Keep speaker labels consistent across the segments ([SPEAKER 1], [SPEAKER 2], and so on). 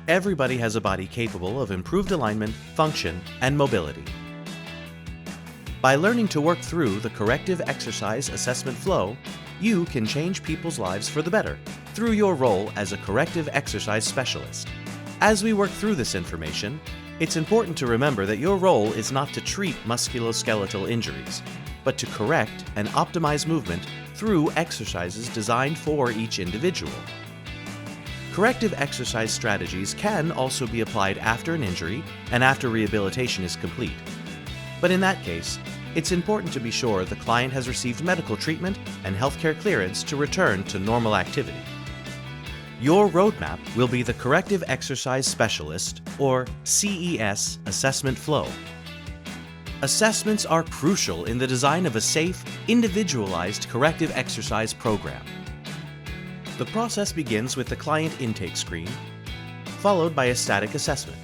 [SPEAKER 1] Everybody has a body capable of improved alignment, function, and mobility. By learning to work through the corrective exercise assessment flow, you can change people's lives for the better through your role as a corrective exercise specialist. As we work through this information, it's important to remember that your role is not to treat musculoskeletal injuries, but to correct and optimize movement through exercises designed for each individual. Corrective exercise strategies can also be applied after an injury and after rehabilitation is complete. But in that case, it's important to be sure the client has received medical treatment and healthcare clearance to return to normal activity. Your roadmap will be the Corrective Exercise Specialist, or CES, assessment flow. Assessments are crucial in the design of a safe, individualized corrective exercise program. The process begins with the client intake screen, followed by a static assessment.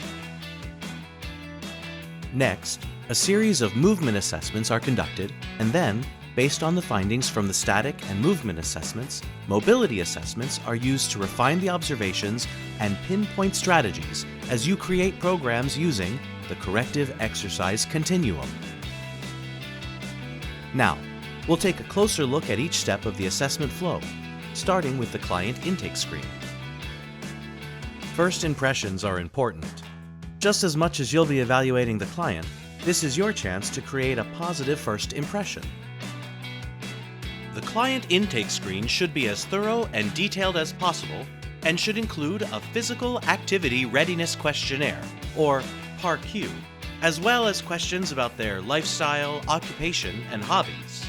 [SPEAKER 1] Next, a series of movement assessments are conducted, and then, based on the findings from the static and movement assessments, mobility assessments are used to refine the observations and pinpoint strategies as you create programs using the corrective exercise continuum. Now, we'll take a closer look at each step of the assessment flow, starting with the client intake screen. First impressions are important. Just as much as you'll be evaluating the client, this is your chance to create a positive first impression. The client intake screen should be as thorough and detailed as possible and should include a physical activity readiness questionnaire, or PAR-Q, as well as questions about their lifestyle, occupation, and hobbies.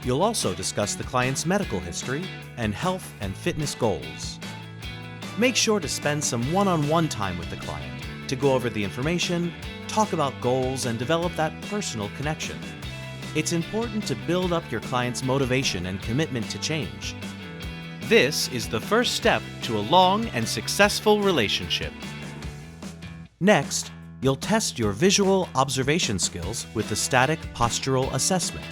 [SPEAKER 1] You'll also discuss the client's medical history and health and fitness goals. Make sure to spend some one-on-one time with the client to go over the information, talk about goals, and develop that personal connection. It's important to build up your client's motivation and commitment to change. This is the first step to a long and successful relationship. Next, you'll test your visual observation skills with the static postural assessment.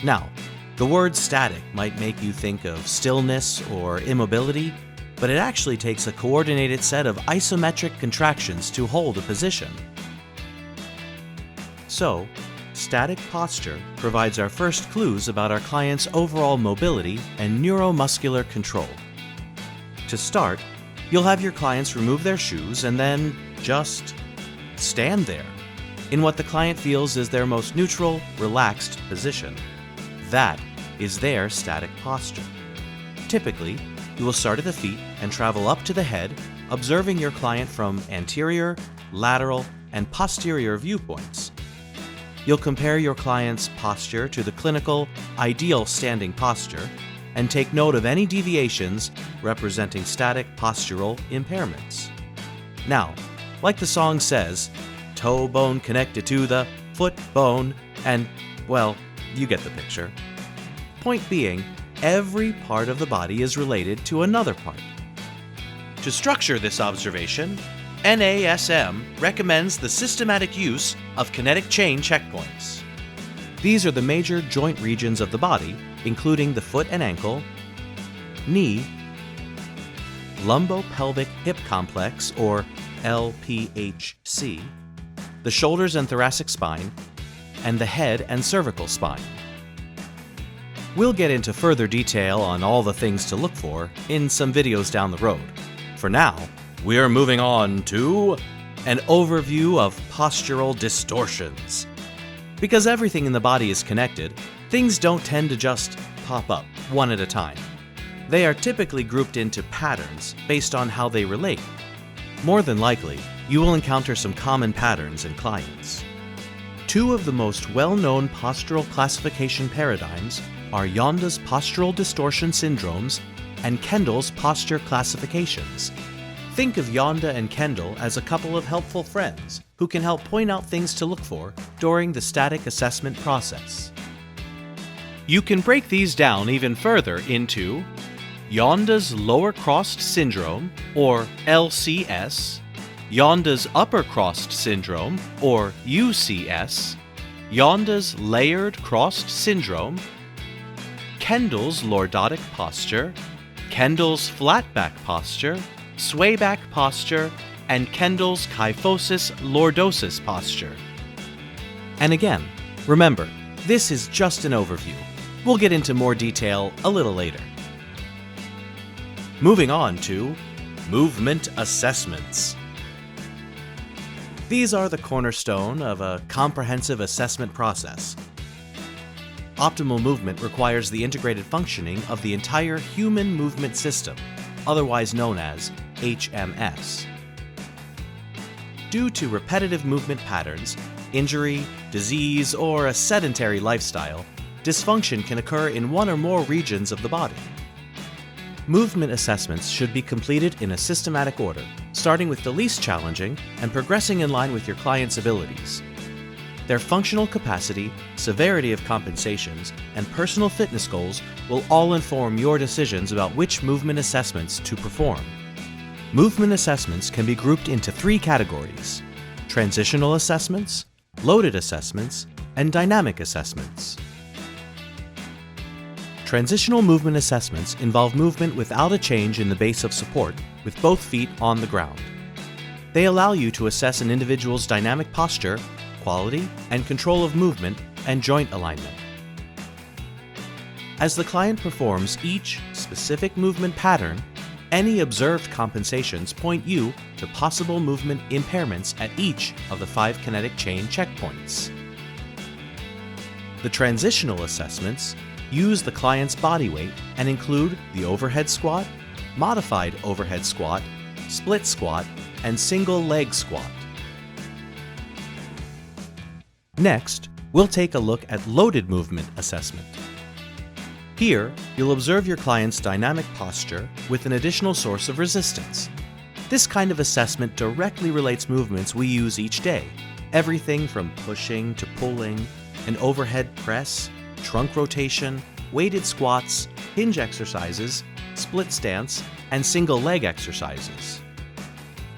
[SPEAKER 1] Now, the word static might make you think of stillness or immobility, but it actually takes a coordinated set of isometric contractions to hold a position. So, static posture provides our first clues about our client's overall mobility and neuromuscular control. To start, you'll have your clients remove their shoes and then just stand there, in what the client feels is their most neutral, relaxed position. That is their static posture. Typically, you will start at the feet and travel up to the head, observing your client from anterior, lateral, and posterior viewpoints. You'll compare your client's posture to the clinical, ideal standing posture and take note of any deviations representing static postural impairments. Now, like the song says, toe bone connected to the foot bone, and, well, you get the picture. Point being, every part of the body is related to another part. To structure this observation, NASM recommends the systematic use of kinetic chain checkpoints. These are the major joint regions of the body, including the foot and ankle, knee, lumbopelvic hip complex, or LPHC, the shoulders and thoracic spine, and the head and cervical spine. We'll get into further detail on all the things to look for in some videos down the road. For now, we're moving on to an overview of postural distortions. Because everything in the body is connected, things don't tend to just pop up one at a time. They are typically grouped into patterns based on how they relate. More than likely, you will encounter some common patterns in clients. Two of the most well-known postural classification paradigms are Yonda's postural distortion syndromes and Kendall's posture classifications. Think of Yonda and Kendall as a couple of helpful friends who can help point out things to look for during the static assessment process. You can break these down even further into Yonda's lower crossed syndrome, or LCS, Yonda's upper crossed syndrome, or UCS, Yonda's layered crossed syndrome, Kendall's lordotic posture, Kendall's flat back posture, swayback posture, and Kendall's kyphosis lordosis posture. And again, remember, this is just an overview. We'll get into more detail a little later. Moving on to movement assessments. These are the cornerstone of a comprehensive assessment process. Optimal movement requires the integrated functioning of the entire human movement system, otherwise known as HMS. Due to repetitive movement patterns, injury, disease, or a sedentary lifestyle, dysfunction can occur in one or more regions of the body. Movement assessments should be completed in a systematic order, starting with the least challenging and progressing in line with your client's abilities. Their functional capacity, severity of compensations, and personal fitness goals will all inform your decisions about which movement assessments to perform. Movement assessments can be grouped into 3 categories: transitional assessments, loaded assessments, and dynamic assessments. Transitional movement assessments involve movement without a change in the base of support, with both feet on the ground. They allow you to assess an individual's dynamic posture, quality, and control of movement and joint alignment. As the client performs each specific movement pattern, any observed compensations point you to possible movement impairments at each of the 5 kinetic chain checkpoints. The transitional assessments use the client's body weight and include the overhead squat, modified overhead squat, split squat, and single leg squat. Next, we'll take a look at loaded movement assessment. Here, you'll observe your client's dynamic posture with an additional source of resistance. This kind of assessment directly relates movements we use each day, everything from pushing to pulling, an overhead press, trunk rotation, weighted squats, hinge exercises, split stance, and single leg exercises.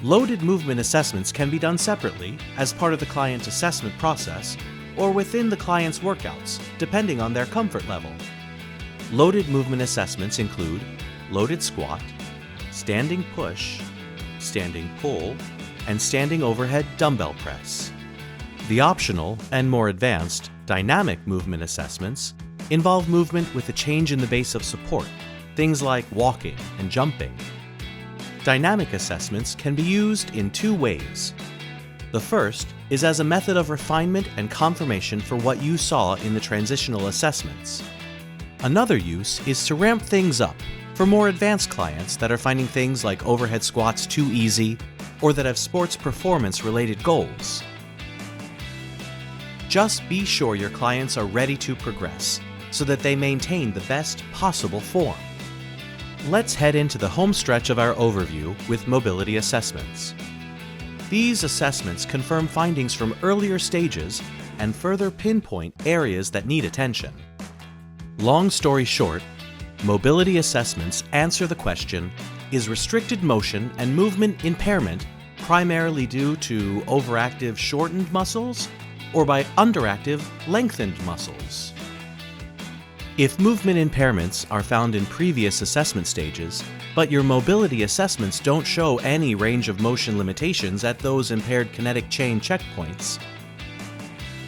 [SPEAKER 1] Loaded movement assessments can be done separately as part of the client assessment process or within the client's workouts, depending on their comfort level. Loaded movement assessments include loaded squat, standing push, standing pull, and standing overhead dumbbell press. The optional and more advanced dynamic movement assessments involve movement with a change in the base of support, things like walking and jumping. Dynamic assessments can be used in 2 ways. The first is as a method of refinement and confirmation for what you saw in the transitional assessments. Another use is to ramp things up for more advanced clients that are finding things like overhead squats too easy or that have sports performance-related goals. Just be sure your clients are ready to progress so that they maintain the best possible form. Let's head into the home stretch of our overview with mobility assessments. These assessments confirm findings from earlier stages and further pinpoint areas that need attention. Long story short, mobility assessments answer the question, is restricted motion and movement impairment primarily due to overactive shortened muscles or by underactive lengthened muscles? If movement impairments are found in previous assessment stages, but your mobility assessments don't show any range of motion limitations at those impaired kinetic chain checkpoints,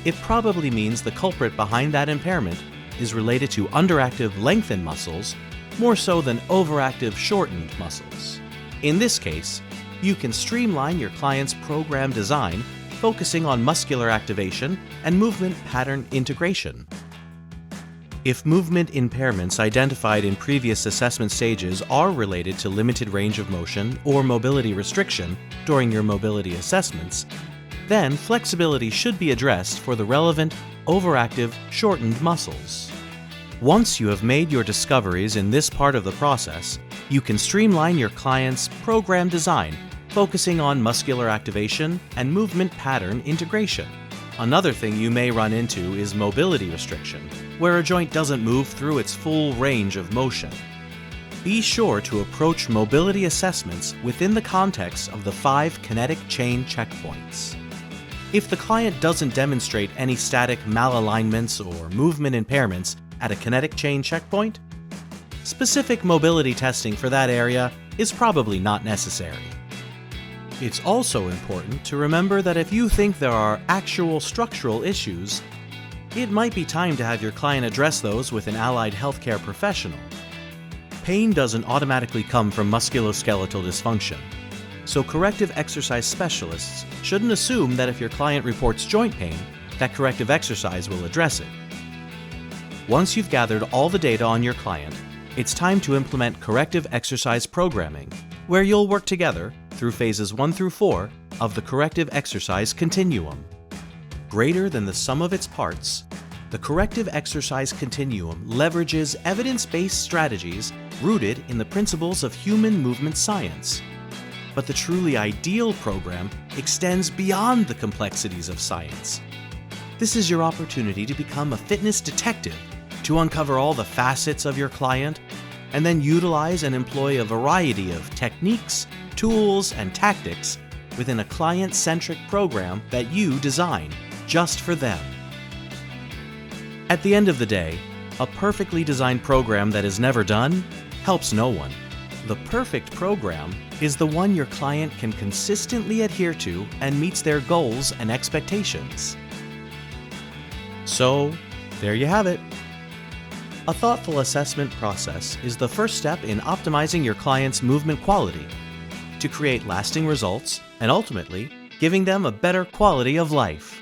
[SPEAKER 1] it probably means the culprit behind that impairment is related to underactive lengthened muscles more so than overactive shortened muscles. In this case, you can streamline your client's program design, focusing on muscular activation and movement pattern integration. If movement impairments identified in previous assessment stages are related to limited range of motion or mobility restriction during your mobility assessments, then flexibility should be addressed for the relevant overactive shortened muscles. Once you have made your discoveries in this part of the process, you can streamline your client's program design, focusing on muscular activation and movement pattern integration. Another thing you may run into is mobility restriction, where a joint doesn't move through its full range of motion. Be sure to approach mobility assessments within the context of the 5 kinetic chain checkpoints. If the client doesn't demonstrate any static malalignments or movement impairments at a kinetic chain checkpoint, specific mobility testing for that area is probably not necessary. It's also important to remember that if you think there are actual structural issues, it might be time to have your client address those with an allied healthcare professional. Pain doesn't automatically come from musculoskeletal dysfunction, so corrective exercise specialists shouldn't assume that if your client reports joint pain, that corrective exercise will address it. Once you've gathered all the data on your client, it's time to implement corrective exercise programming, where you'll work together through phases 1 through 4 of the corrective exercise continuum. Greater than the sum of its parts, the corrective exercise continuum leverages evidence-based strategies rooted in the principles of human movement science. But the truly ideal program extends beyond the complexities of science. This is your opportunity to become a fitness detective, to uncover all the facets of your client, and then utilize and employ a variety of techniques, tools, and tactics within a client-centric program that you design just for them. At the end of the day, a perfectly designed program that is never done helps no one. The perfect program is the one your client can consistently adhere to and meets their goals and expectations. So, there you have it. A thoughtful assessment process is the first step in optimizing your client's movement quality to create lasting results and ultimately giving them a better quality of life.